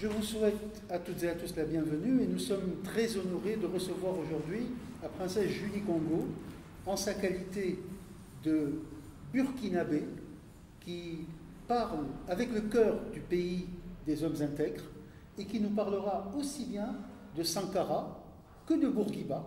Je vous souhaite à toutes et à tous la bienvenue et nous sommes très honorés de recevoir aujourd'hui la princesse Julie Congo en sa qualité de burkinabé qui parle avec le cœur du pays des hommes intègres et qui nous parlera aussi bien de Sankara que de Bourguiba,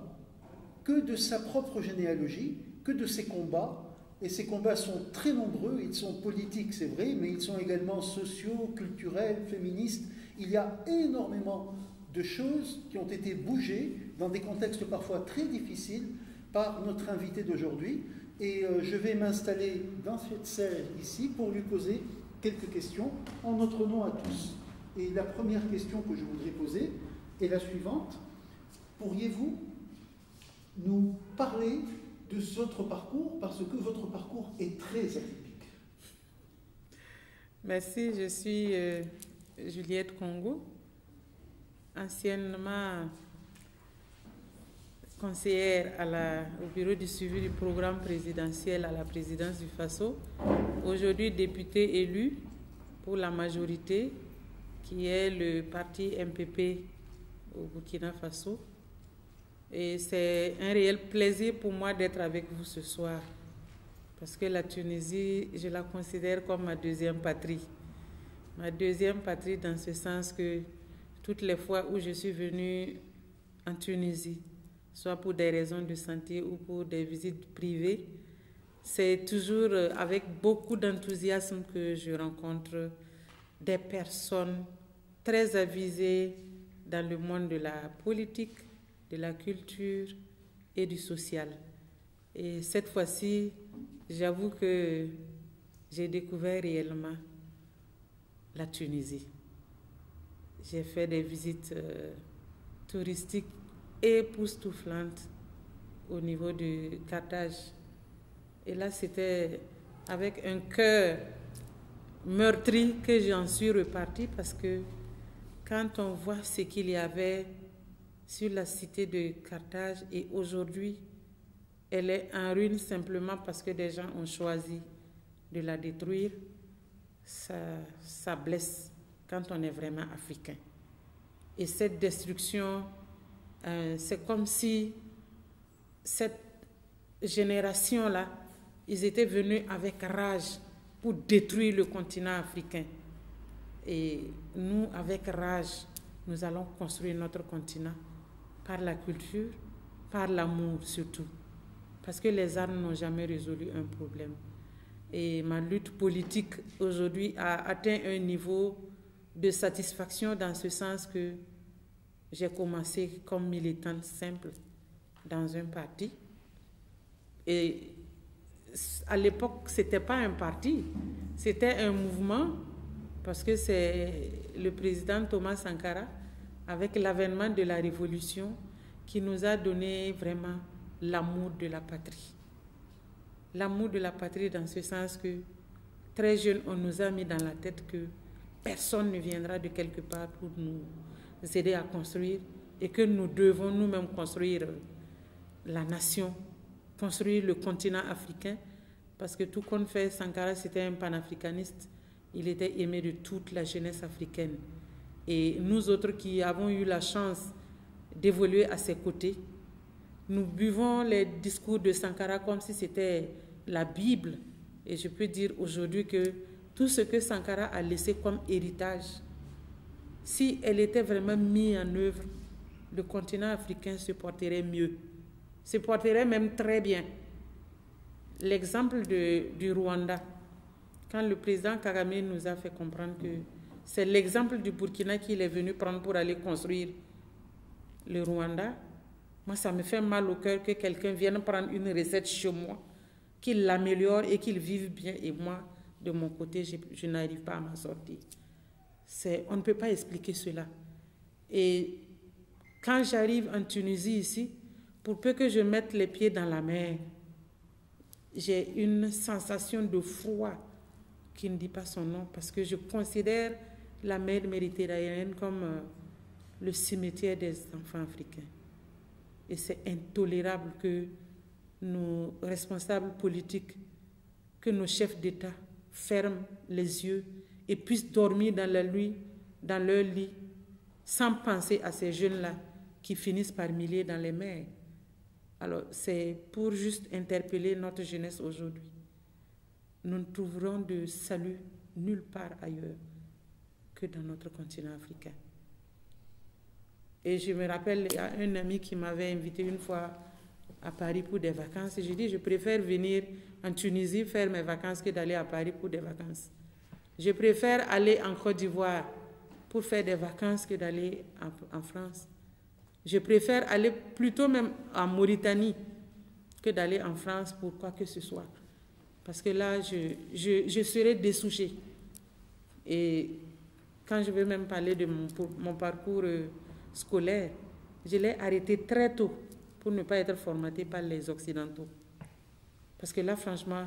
que de sa propre généalogie, que de ses combats. Et ces combats sont très nombreux, ils sont politiques, c'est vrai, mais ils sont également sociaux, culturels, féministes. Il y a énormément de choses qui ont été bougées dans des contextes parfois très difficiles par notre invité d'aujourd'hui. Et je vais m'installer dans cette salle ici pour lui poser quelques questions en notre nom à tous. Et la première question que je voudrais poser est la suivante. Pourriez-vous nous parler de votre parcours, parce que votre parcours est très atypique? Merci, je suis Juliette Congo, anciennement conseillère au bureau du suivi du programme présidentiel à la présidence du Faso, aujourd'hui députée élue pour la majorité, qui est le parti MPP au Burkina Faso. Et c'est un réel plaisir pour moi d'être avec vous ce soir, parce que la Tunisie, je la considère comme ma deuxième patrie. Ma deuxième patrie dans ce sens que toutes les fois où je suis venue en Tunisie, soit pour des raisons de santé ou pour des visites privées, c'est toujours avec beaucoup d'enthousiasme que je rencontre des personnes très avisées dans le monde de la politique, de la culture et du social. Et cette fois-ci, j'avoue que j'ai découvert réellement la Tunisie. J'ai fait des visites touristiques époustouflantes au niveau de Carthage. Et là, c'était avec un cœur meurtri que j'en suis repartie, parce que quand on voit ce qu'il y avait sur la cité de Carthage, et aujourd'hui, elle est en ruine simplement parce que des gens ont choisi de la détruire, ça blesse quand on est vraiment africain. Et cette destruction, c'est comme si cette génération-là, ils étaient venus avec rage pour détruire le continent africain. Et nous, avec rage, nous allons construire notre continent par la culture, par l'amour surtout. Parce que les armes n'ont jamais résolu un problème. Et ma lutte politique aujourd'hui a atteint un niveau de satisfaction dans ce sens que j'ai commencé comme militante simple dans un parti. Et à l'époque, ce n'était pas un parti, c'était un mouvement, parce que c'est le président Thomas Sankara, avec l'avènement de la révolution, qui nous a donné vraiment l'amour de la patrie. L'amour de la patrie dans ce sens que, très jeune, on nous a mis dans la tête que personne ne viendra de quelque part pour nous aider à construire, et que nous devons nous-mêmes construire la nation, construire le continent africain, parce que tout compte fait, Sankara, c'était un panafricaniste. Il était aimé de toute la jeunesse africaine. Et nous autres qui avons eu la chance d'évoluer à ses côtés, nous buvons les discours de Sankara comme si c'était la Bible. Et je peux dire aujourd'hui que tout ce que Sankara a laissé comme héritage, si elle était vraiment mise en œuvre, le continent africain se porterait mieux, se porterait même très bien. L'exemple du Rwanda, quand le président Kagame nous a fait comprendre que c'est l'exemple du Burkina qu'il est venu prendre pour aller construire le Rwanda, moi ça me fait mal au cœur que quelqu'un vienne prendre une recette chez moi, qu'il l'améliore et qu'il vive bien, et moi, de mon côté, je n'arrive pas à m'en sortir. On ne peut pas expliquer cela. Et quand j'arrive en Tunisie ici, pour peu que je mette les pieds dans la mer, j'ai une sensation de froid qui ne dit pas son nom, parce que je considère la mer méditerranéenne comme le cimetière des enfants africains. Et c'est intolérable que nos responsables politiques, que nos chefs d'État ferment les yeux et puissent dormir dans leur lit sans penser à ces jeunes-là qui finissent par milliers dans les mers. Alors, c'est pour juste interpeller notre jeunesse aujourd'hui. Nous ne trouverons de salut nulle part ailleurs que dans notre continent africain. Et je me rappelle, il y a un ami qui m'avait invité une fois à Paris pour des vacances. Et j'ai dit, je préfère venir en Tunisie faire mes vacances que d'aller à Paris pour des vacances. Je préfère aller en Côte d'Ivoire pour faire des vacances que d'aller en France. Je préfère aller plutôt même en Mauritanie que d'aller en France pour quoi que ce soit. Parce que là, je serai dessouchée. Et quand je veux même parler de mon parcours scolaire, je l'ai arrêté très tôt pour ne pas être formatée par les Occidentaux. Parce que là, franchement,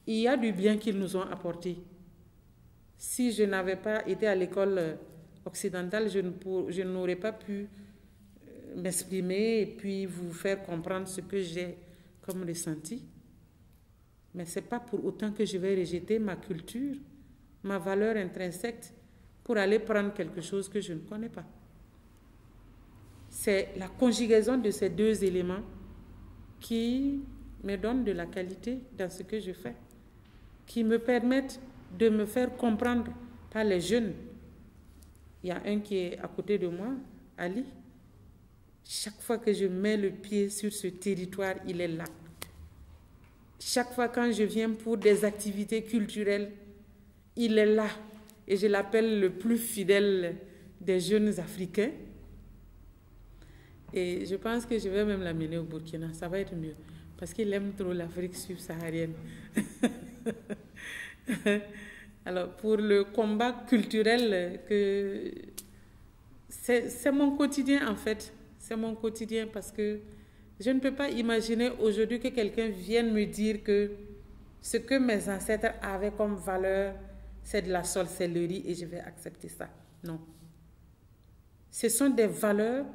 il y a du bien qu'ils nous ont apporté. Si je n'avais pas été à l'école occidentale, je n'aurais pas pu m'exprimer et puis vous faire comprendre ce que j'ai comme ressenti. Mais ce n'est pas pour autant que je vais rejeter ma culture, ma valeur intrinsèque pour aller prendre quelque chose que je ne connais pas. C'est la conjugaison de ces deux éléments qui me donne de la qualité dans ce que je fais, qui me permettent de me faire comprendre par les jeunes. Il y a un qui est à côté de moi, Ali. Chaque fois que je mets le pied sur ce territoire, il est là. Chaque fois quand je viens pour des activités culturelles, il est là. Et je l'appelle le plus fidèle des jeunes Africains. Et je pense que je vais même l'amener au Burkina. Ça va être mieux. Parce qu'il aime trop l'Afrique subsaharienne. Alors, pour le combat culturel, c'est mon quotidien en fait. C'est mon quotidien parce que je ne peux pas imaginer aujourd'hui que quelqu'un vienne me dire que ce que mes ancêtres avaient comme valeur, c'est de la sorcellerie et je vais accepter ça. Non. Ce sont des valeurs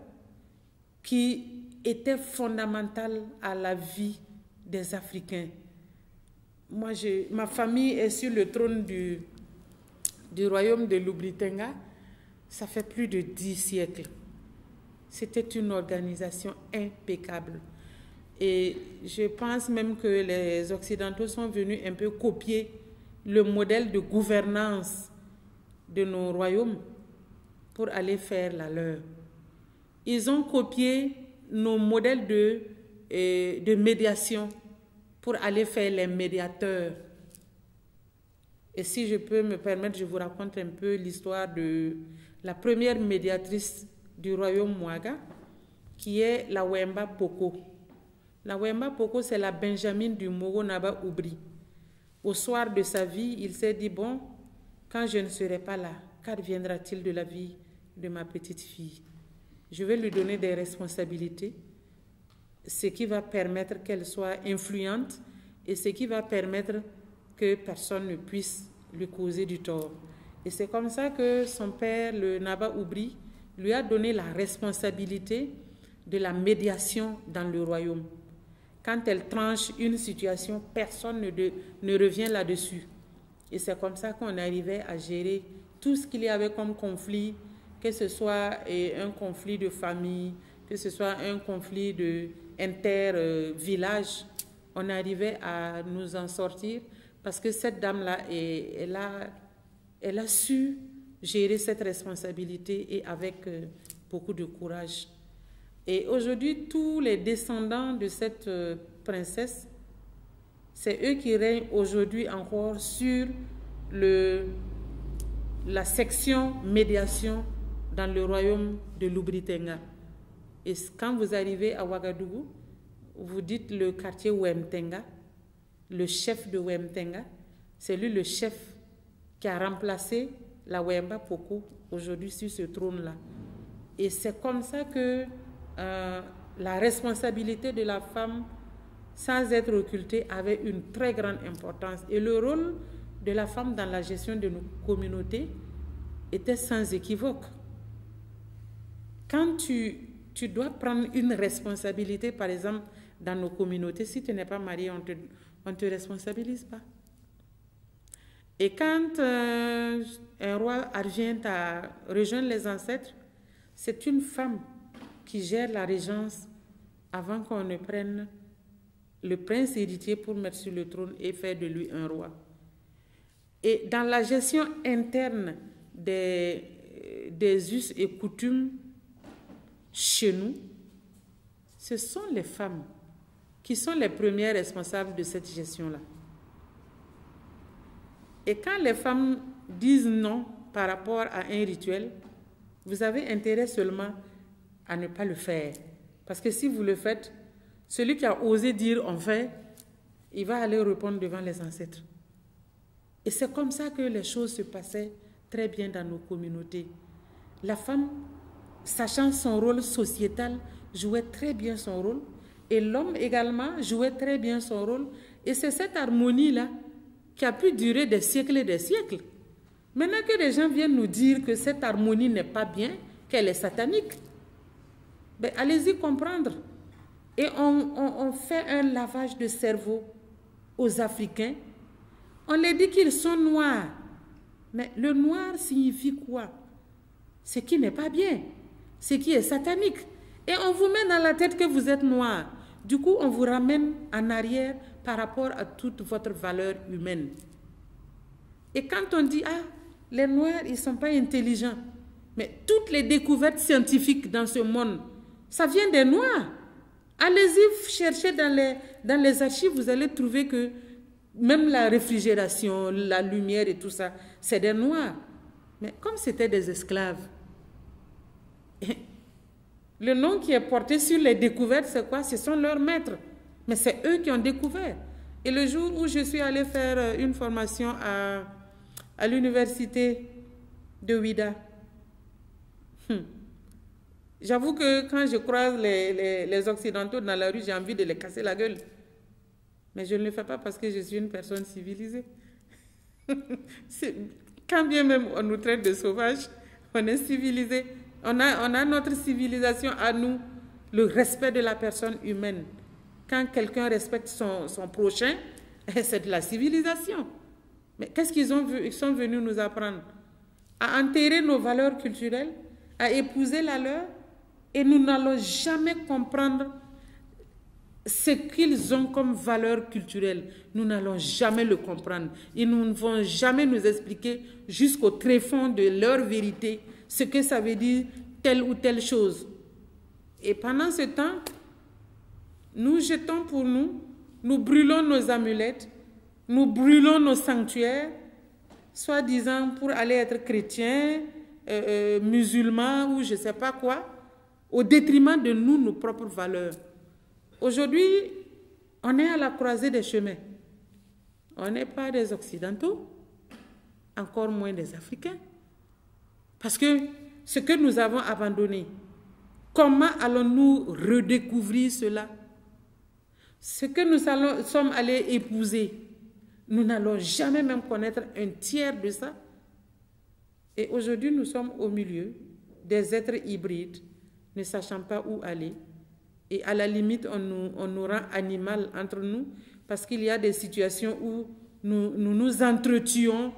qui étaient fondamentales à la vie des Africains. Moi, ma famille est sur le trône du royaume de Lubritanga. Ça fait plus de 10 siècles. C'était une organisation impeccable. Et je pense même que les Occidentaux sont venus un peu copier le modèle de gouvernance de nos royaumes pour aller faire la leur. Ils ont copié nos modèles de médiation pour aller faire les médiateurs. Et si je peux me permettre, je vous raconte un peu l'histoire de la première médiatrice du royaume Mouaga, qui est la Wemba Poko. La Wemba Poko, c'est la Benjamin du Mogo Naba Oubri. Au soir de sa vie, il s'est dit, bon, quand je ne serai pas là, qu'adviendra-t-il de la vie de ma petite fille? Je vais lui donner des responsabilités, ce qui va permettre qu'elle soit influente et ce qui va permettre que personne ne puisse lui causer du tort. Et c'est comme ça que son père, le Naba Oubri, lui a donné la responsabilité de la médiation dans le royaume. Quand elle tranche une situation, personne ne revient là-dessus. Et c'est comme ça qu'on arrivait à gérer tout ce qu'il y avait comme conflit, que ce soit un conflit de famille, que ce soit un conflit inter-village. On arrivait à nous en sortir parce que cette dame-là, elle a su gérer cette responsabilité et avec beaucoup de courage. Et aujourd'hui, tous les descendants de cette princesse, c'est eux qui règnent aujourd'hui encore sur la section médiation dans le royaume de Lubritanga. Et quand vous arrivez à Ouagadougou, vous dites le quartier Wemtenga, le chef de Wemtenga, c'est lui le chef qui a remplacé la Wemba Poko aujourd'hui sur ce trône-là. Et c'est comme ça que la responsabilité de la femme, sans être occultée, avait une très grande importance. Et le rôle de la femme dans la gestion de nos communautés était sans équivoque. Quand tu dois prendre une responsabilité, par exemple, dans nos communautés, si tu n'es pas marié, on ne te responsabilise pas. Et quand un roi vient à rejoindre les ancêtres, c'est une femme qui gère la régence avant qu'on ne prenne le prince héritier pour mettre sur le trône et faire de lui un roi. Et dans la gestion interne des us et coutumes chez nous, ce sont les femmes qui sont les premières responsables de cette gestion-là. Et quand les femmes disent non par rapport à un rituel, vous avez intérêt seulement à ne pas le faire. Parce que si vous le faites, celui qui a osé dire on fait, il va aller répondre devant les ancêtres. Et c'est comme ça que les choses se passaient très bien dans nos communautés. La femme, sachant son rôle sociétal, jouait très bien son rôle. Et l'homme également jouait très bien son rôle. Et c'est cette harmonie-là qui a pu durer des siècles et des siècles. Maintenant que les gens viennent nous dire que cette harmonie n'est pas bien, qu'elle est satanique, ben allez-y comprendre. Et on fait un lavage de cerveau aux Africains. On les dit qu'ils sont noirs. Mais le noir signifie quoi? Ce qui n'est pas bien, ce qui est satanique. Et on vous met dans la tête que vous êtes noir. Du coup, on vous ramène en arrière par rapport à toute votre valeur humaine. Et quand on dit, ah, les noirs, ils ne sont pas intelligents. Mais toutes les découvertes scientifiques dans ce monde, ça vient des noirs. Allez-y chercher dans les archives, vous allez trouver que même la réfrigération, la lumière et tout ça, c'est des noirs. Mais comme c'était des esclaves, le nom qui est porté sur les découvertes, c'est quoi? Ce sont leurs maîtres. Mais c'est eux qui ont découvert. Et le jour où je suis allée faire une formation à l'université de Ouida, j'avoue que quand je croise les Occidentaux dans la rue, j'ai envie de les casser la gueule. Mais je ne le fais pas parce que je suis une personne civilisée. Quand bien même on nous traite de sauvages, on est civilisé. On a notre civilisation à nous, le respect de la personne humaine. Quand quelqu'un respecte son prochain, c'est de la civilisation. Mais qu'est-ce qu'ils sont venus nous apprendre? À enterrer nos valeurs culturelles, à épouser la leur, et nous n'allons jamais comprendre ce qu'ils ont comme valeur culturelle. Nous n'allons jamais le comprendre. Ils ne vont jamais nous expliquer jusqu'au tréfonds de leur vérité ce que ça veut dire telle ou telle chose. Et pendant ce temps, nous jetons pour nous, nous brûlons nos amulettes, nous brûlons nos sanctuaires, soi-disant pour aller être chrétiens, musulmans ou je ne sais pas quoi, au détriment de nous, nos propres valeurs. Aujourd'hui, on est à la croisée des chemins. On n'est pas des Occidentaux, encore moins des Africains. Parce que ce que nous avons abandonné, comment allons-nous redécouvrir cela? Ce que nous sommes allés épouser, nous n'allons jamais même connaître un tiers de ça. Et aujourd'hui, nous sommes au milieu des êtres hybrides, ne sachant pas où aller. Et à la limite, on nous rend animal entre nous parce qu'il y a des situations où nous entretuons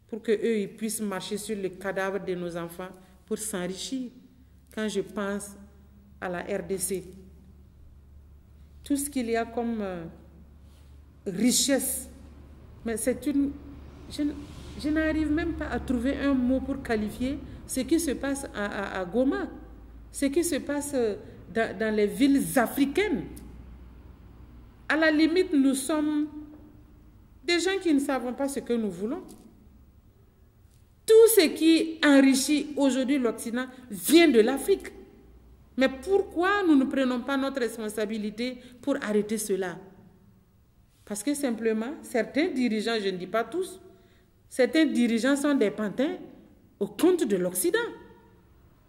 pour qu'eux ils puissent marcher sur le cadavre de nos enfants pour s'enrichir. Quand je pense à la RDC, tout ce qu'il y a comme richesse, mais c'est une... Je n'arrive même pas à trouver un mot pour qualifier ce qui se passe à Goma, ce qui se passe dans les villes africaines. À la limite, nous sommes des gens qui ne savons pas ce que nous voulons. Tout ce qui enrichit aujourd'hui l'Occident vient de l'Afrique. Mais pourquoi nous ne prenons pas notre responsabilité pour arrêter cela? Parce que simplement, certains dirigeants, je ne dis pas tous, certains dirigeants sont des pantins au compte de l'Occident.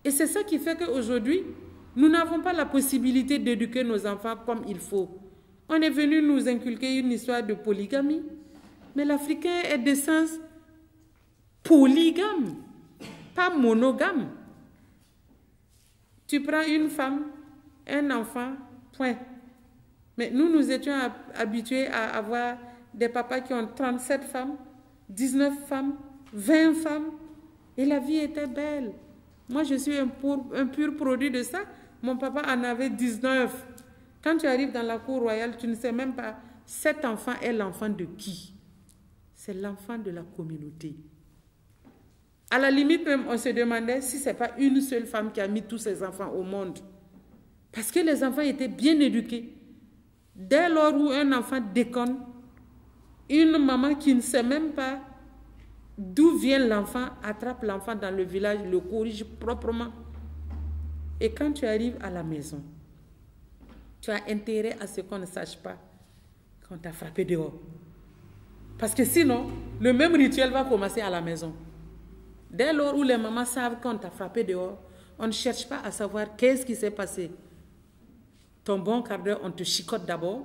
Et c'est ça qui fait qu'aujourd'hui, nous n'avons pas la possibilité d'éduquer nos enfants comme il faut. On est venu nous inculquer une histoire de polygamie. Mais l'Africain est d'essence polygame, pas monogame. Tu prends une femme, un enfant, point. Mais nous étions habitués à avoir des papas qui ont 37 femmes, 19 femmes, 20 femmes. Et la vie était belle. Moi, je suis un pur produit de ça. Mon papa en avait 19. Quand tu arrives dans la cour royale, tu ne sais même pas, cet enfant est l'enfant de qui? C'est l'enfant de la communauté. À la limite même, on se demandait si ce n'est pas une seule femme qui a mis tous ses enfants au monde. Parce que les enfants étaient bien éduqués. Dès lors où un enfant déconne, une maman qui ne sait même pas d'où vient l'enfant, attrape l'enfant dans le village, le corrige proprement. Et quand tu arrives à la maison, tu as intérêt à ce qu'on ne sache pas qu'on t'a frappé dehors. Parce que sinon, le même rituel va commencer à la maison. Dès lors où les mamans savent qu'on t'a frappé dehors, on ne cherche pas à savoir qu'est-ce qui s'est passé. Ton bon quart d'heure, on te chicote d'abord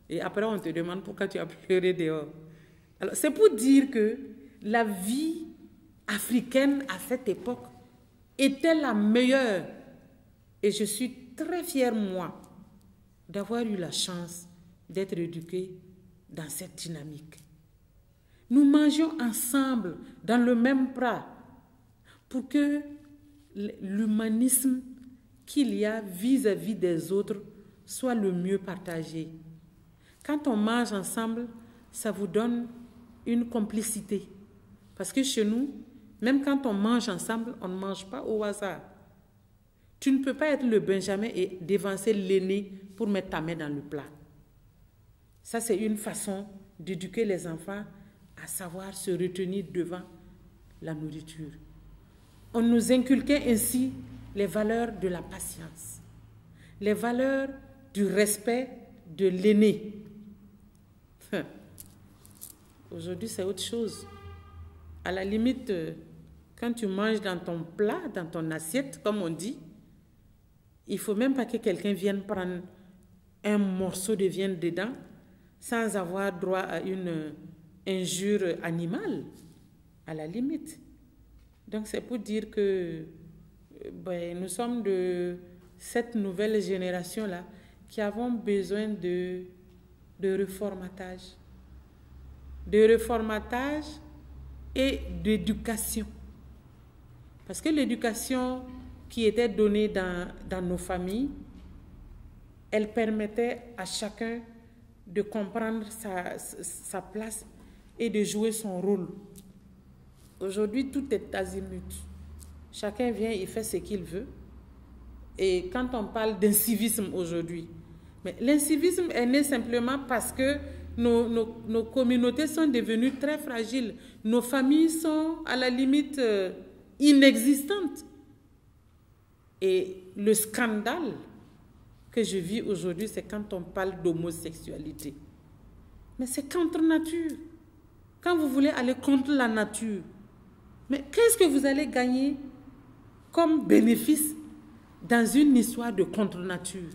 et après on te demande pourquoi tu as pleuré dehors. Alors, c'est pour dire que la vie africaine à cette époque était la meilleure. Et je suis très fière, moi, d'avoir eu la chance d'être éduquée dans cette dynamique. Nous mangeons ensemble dans le même plat pour que l'humanisme qu'il y a vis-à-vis des autres soit le mieux partagé. Quand on mange ensemble, ça vous donne une complicité. Parce que chez nous, même quand on mange ensemble, on ne mange pas au hasard. Tu ne peux pas être le Benjamin et dévancer l'aîné pour mettre ta main dans le plat. Ça, c'est une façon d'éduquer les enfants à savoir se retenir devant la nourriture. On nous inculquait ainsi les valeurs de la patience, les valeurs du respect de l'aîné. Aujourd'hui, c'est autre chose. À la limite, quand tu manges dans ton plat, dans ton assiette, comme on dit, il ne faut même pas que quelqu'un vienne prendre un morceau de viande dedans sans avoir droit à une injure animale, à la limite. Donc, c'est pour dire que nous sommes de cette nouvelle génération-là qui avons besoin de reformatage. De reformatage et d'éducation. Parce que l'éducation qui était donnée dans nos familles, elle permettait à chacun de comprendre sa place et de jouer son rôle. Aujourd'hui, tout est azimut. Chacun vient, il fait ce qu'il veut. Et quand on parle d'incivisme aujourd'hui, mais l'incivisme est né simplement parce que nos communautés sont devenues très fragiles. Nos familles sont à la limite inexistantes. Et le scandale que je vis aujourd'hui, c'est quand on parle d'homosexualité. Mais c'est contre nature. Quand vous voulez aller contre la nature, mais qu'est-ce que vous allez gagner comme bénéfice dans une histoire de contre-nature?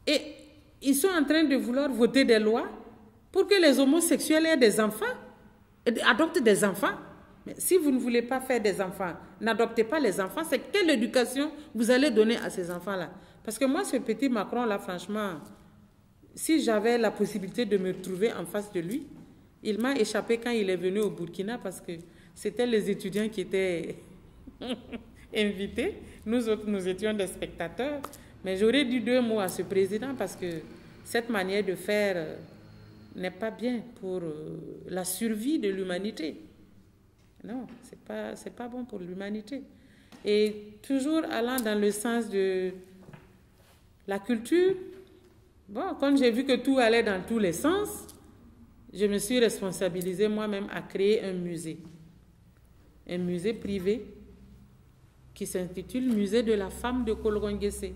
Et ils sont en train de vouloir voter des lois pour que les homosexuels aient des enfants, adoptent des enfants. Mais si vous ne voulez pas faire des enfants, n'adoptez pas les enfants, c'est quelle éducation vous allez donner à ces enfants-là? Parce que moi, ce petit Macron-là, franchement, si j'avais la possibilité de me trouver en face de lui, il m'a échappé quand il est venu au Burkina parce que c'était les étudiants qui étaient invités. Nous autres, nous étions des spectateurs. Mais j'aurais dit 2 mots à ce président parce que cette manière de faire n'est pas bien pour la survie de l'humanité. Non, c'est pas bon pour l'humanité. Et toujours allant dans le sens de la culture, bon, quand j'ai vu que tout allait dans tous les sens, je me suis responsabilisée moi-même à créer un musée privé qui s'intitule Musée de la femme de Kolgongessé.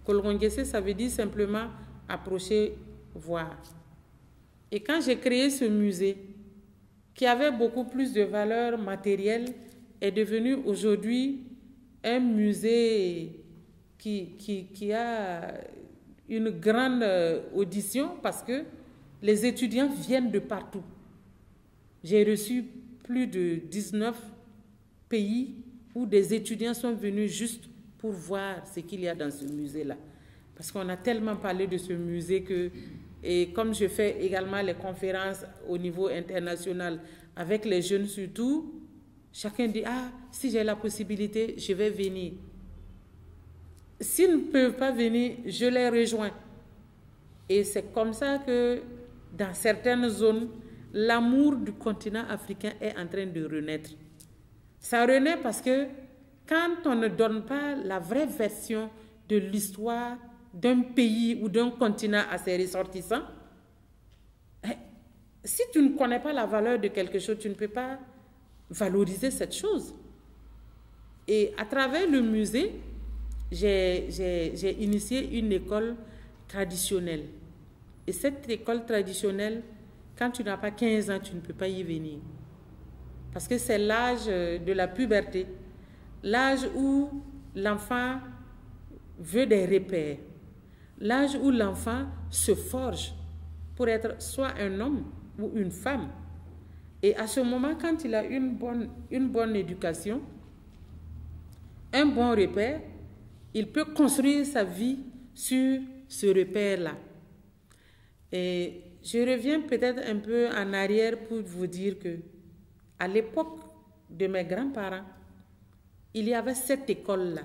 Kolgongessé, ça veut dire simplement approcher, voir. Et quand j'ai créé ce musée, qui avait beaucoup plus de valeur matérielle, est devenu aujourd'hui un musée qui a une grande audition parce que les étudiants viennent de partout. J'ai reçu plus de 19 pays où des étudiants sont venus juste pour voir ce qu'il y a dans ce musée-là. Parce qu'on a tellement parlé de ce musée que, et comme je fais également les conférences au niveau international avec les jeunes surtout, Chacun dit, ah, si j'ai la possibilité, je vais venir. S'ils ne peuvent pas venir, je les rejoins. Et c'est comme ça que dans certaines zones, l'amour du continent africain est en train de renaître. Ça renaît parce que quand on ne donne pas la vraie version de l'histoire d'un pays ou d'un continent à ses ressortissants, si tu ne connais pas la valeur de quelque chose, tu ne peux pas valoriser cette chose. Et à travers le musée, j'ai initié une école traditionnelle. Et cette école traditionnelle, quand tu n'as pas 15 ans, tu ne peux pas y venir. Parce que c'est l'âge de la puberté, l'âge où l'enfant veut des repères, l'âge où l'enfant se forge pour être soit un homme ou une femme. Et à ce moment, quand il a une bonne éducation, un bon repère, il peut construire sa vie sur ce repère-là. Et je reviens peut-être un peu en arrière pour vous dire que à l'époque de mes grands-parents, il y avait cette école-là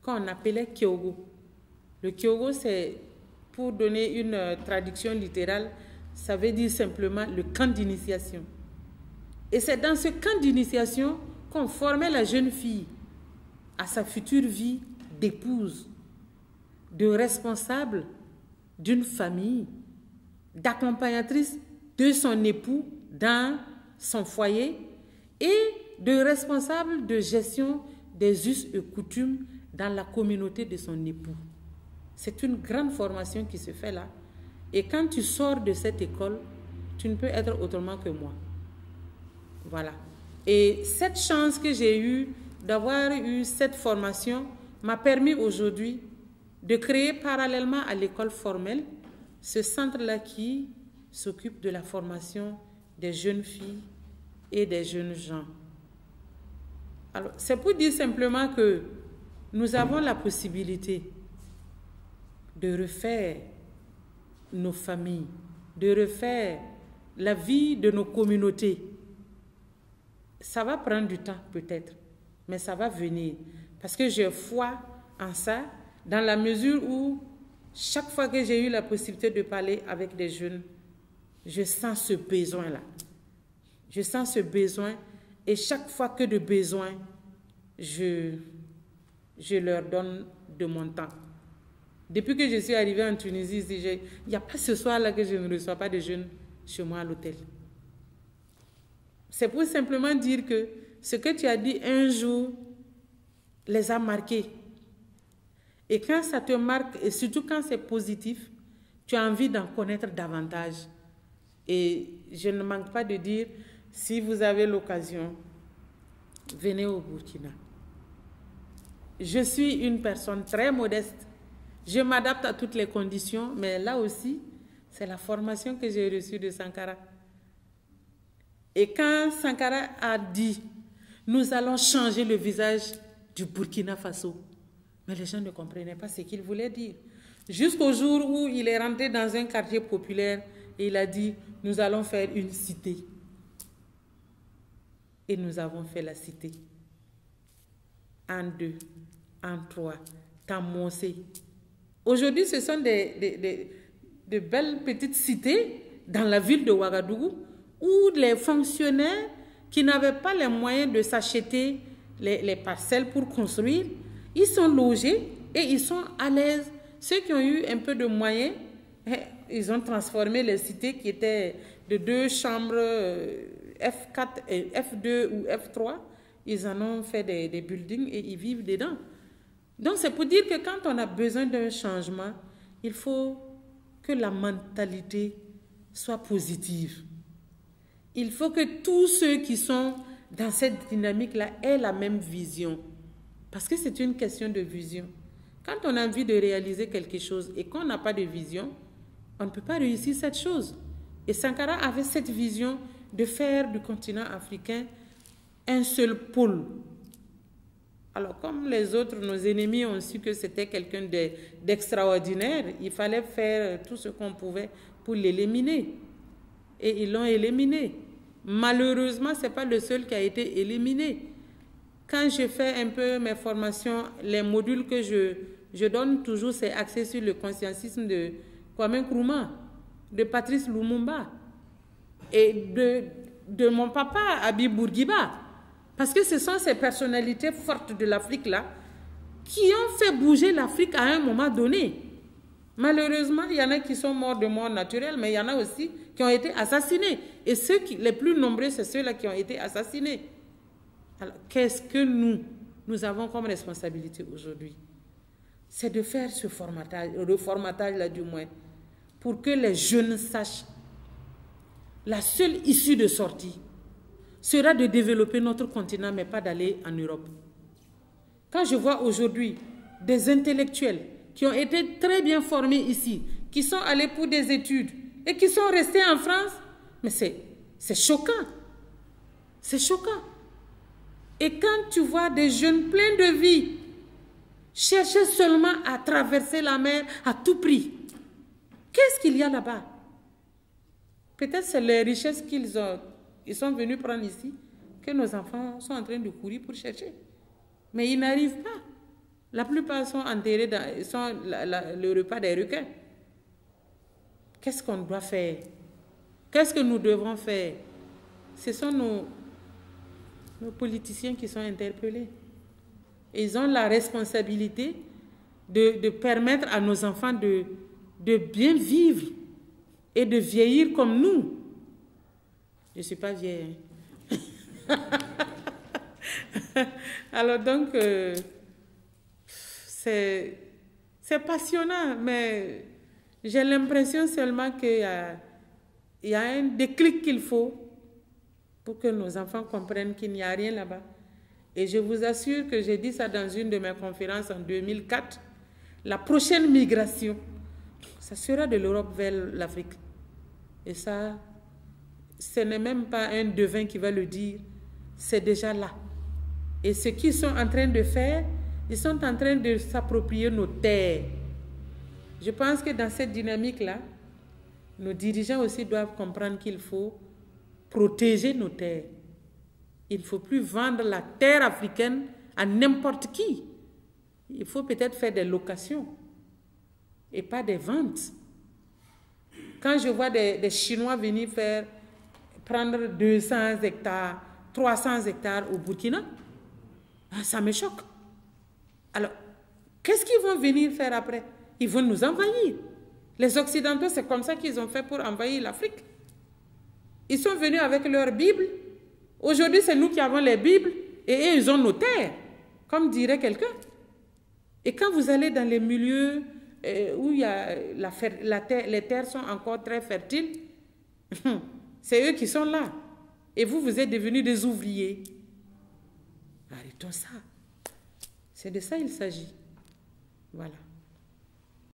qu'on appelait Kyogo. Le Kyogo, c'est, pour donner une traduction littérale, ça veut dire simplement le camp d'initiation. Et c'est dans ce camp d'initiation qu'on formait la jeune fille à sa future vie d'épouse, de responsable d'une famille, d'accompagnatrice de son époux dans son foyer et de responsable de gestion des us et coutumes dans la communauté de son époux. C'est une grande formation qui se fait là. Et quand tu sors de cette école, tu ne peux être autrement que moi. Voilà. Et cette chance que j'ai eue d'avoir eu cette formation m'a permis aujourd'hui de créer parallèlement à l'école formelle ce centre-là qui s'occupe de la formation des jeunes filles et des jeunes gens. Alors, c'est pour dire simplement que nous avons la possibilité de refaire nos familles, de refaire la vie de nos communautés. Ça va prendre du temps peut-être, mais ça va venir. Parce que j'ai foi en ça, dans la mesure où chaque fois que j'ai eu la possibilité de parler avec des jeunes, je sens ce besoin-là. Je sens ce besoin et chaque fois que de besoin, je leur donne de mon temps. Depuis que je suis arrivée en Tunisie, il n'y a pas ce soir-là que je ne reçois pas de jeunes chez moi à l'hôtel. C'est pour simplement dire que ce que tu as dit un jour les a marqués. Et quand ça te marque, et surtout quand c'est positif, tu as envie d'en connaître davantage. Et je ne manque pas de dire, si vous avez l'occasion, venez au Burkina. Je suis une personne très modeste. Je m'adapte à toutes les conditions, mais là aussi, c'est la formation que j'ai reçue de Sankara. Et quand Sankara a dit, nous allons changer le visage du Burkina Faso, mais les gens ne comprenaient pas ce qu'il voulait dire. Jusqu'au jour où il est rentré dans un quartier populaire et il a dit, nous allons faire une cité. Et nous avons fait la cité. En 2, en 3, Tamossé. Aujourd'hui, ce sont de belles petites cités dans la ville de Ouagadougou où les fonctionnaires qui n'avaient pas les moyens de s'acheter les parcelles pour construire, ils sont logés et ils sont à l'aise. Ceux qui ont eu un peu de moyens, ils ont transformé les cités qui étaient de 2 chambres F4, F2 ou F3. Ils en ont fait des buildings et ils vivent dedans. Donc c'est pour dire que quand on a besoin d'un changement, il faut que la mentalité soit positive. Il faut que tous ceux qui sont dans cette dynamique-là aient la même vision. Parce que c'est une question de vision. Quand on a envie de réaliser quelque chose et qu'on n'a pas de vision, on ne peut pas réussir cette chose. Et Sankara avait cette vision de faire du continent africain un seul pôle. Alors, comme les autres, nos ennemis ont su que c'était quelqu'un d'extraordinaire, il fallait faire tout ce qu'on pouvait pour l'éliminer. Et ils l'ont éliminé. Malheureusement, ce n'est pas le seul qui a été éliminé. Quand je fais un peu mes formations, les modules que je donne toujours, c'est axé sur le conscientisme de Kwame Nkrumah, de Patrice Lumumba et de mon papa, Habib Bourguiba. Parce que ce sont ces personnalités fortes de l'Afrique-là qui ont fait bouger l'Afrique à un moment donné. Malheureusement, il y en a qui sont morts de mort naturelle, mais il y en a aussi qui ont été assassinés. Et les plus nombreux, c'est ceux-là qui ont été assassinés. Alors, qu'est-ce que nous avons comme responsabilité aujourd'hui? C'est de faire ce reformatage-là du moins, pour que les jeunes sachent la seule issue de sortie sera de développer notre continent, mais pas d'aller en Europe. Quand je vois aujourd'hui des intellectuels qui ont été très bien formés ici, qui sont allés pour des études et qui sont restés en France, mais c'est choquant. C'est choquant. Et quand tu vois des jeunes pleins de vie chercher seulement à traverser la mer à tout prix, qu'est-ce qu'il y a là-bas? Peut-être c'est les richesses ils sont venus prendre ici, que nos enfants sont en train de courir pour chercher. Mais ils n'arrivent pas. La plupart sont enterrés dans le repas des requins. Qu'est-ce qu'on doit faire? Qu'est-ce que nous devons faire? Ce sont nos politiciens qui sont interpellés. Ils ont la responsabilité de permettre à nos enfants de bien vivre et de vieillir comme nous. Je ne suis pas vieille. Alors donc, c'est passionnant, mais j'ai l'impression seulement qu'il y a un déclic qu'il faut pour que nos enfants comprennent qu'il n'y a rien là-bas. Et je vous assure que j'ai dit ça dans une de mes conférences en 2004, la prochaine migration, ça sera de l'Europe vers l'Afrique. Et ça, ce n'est même pas un devin qui va le dire, c'est déjà là. Et ce qu'ils sont en train de faire, ils sont en train de s'approprier nos terres. Je pense que dans cette dynamique-là, nos dirigeants aussi doivent comprendre qu'il faut protéger nos terres. Il ne faut plus vendre la terre africaine à n'importe qui. Il faut peut-être faire des locations et pas des ventes. Quand je vois des Chinois venir prendre 200 hectares, 300 hectares au Burkina, ça me choque. Alors, qu'est-ce qu'ils vont venir faire après? Ils vont nous envahir. Les Occidentaux, c'est comme ça qu'ils ont fait pour envahir l'Afrique. Ils sont venus avec leur Bible. Aujourd'hui, c'est nous qui avons les Bibles et eux, ils ont nos terres, comme dirait quelqu'un. Et quand vous allez dans les milieux où il y a les terres sont encore très fertiles, c'est eux qui sont là. Et vous êtes devenus des ouvriers. Arrêtons ça. C'est de ça qu'il s'agit. Voilà.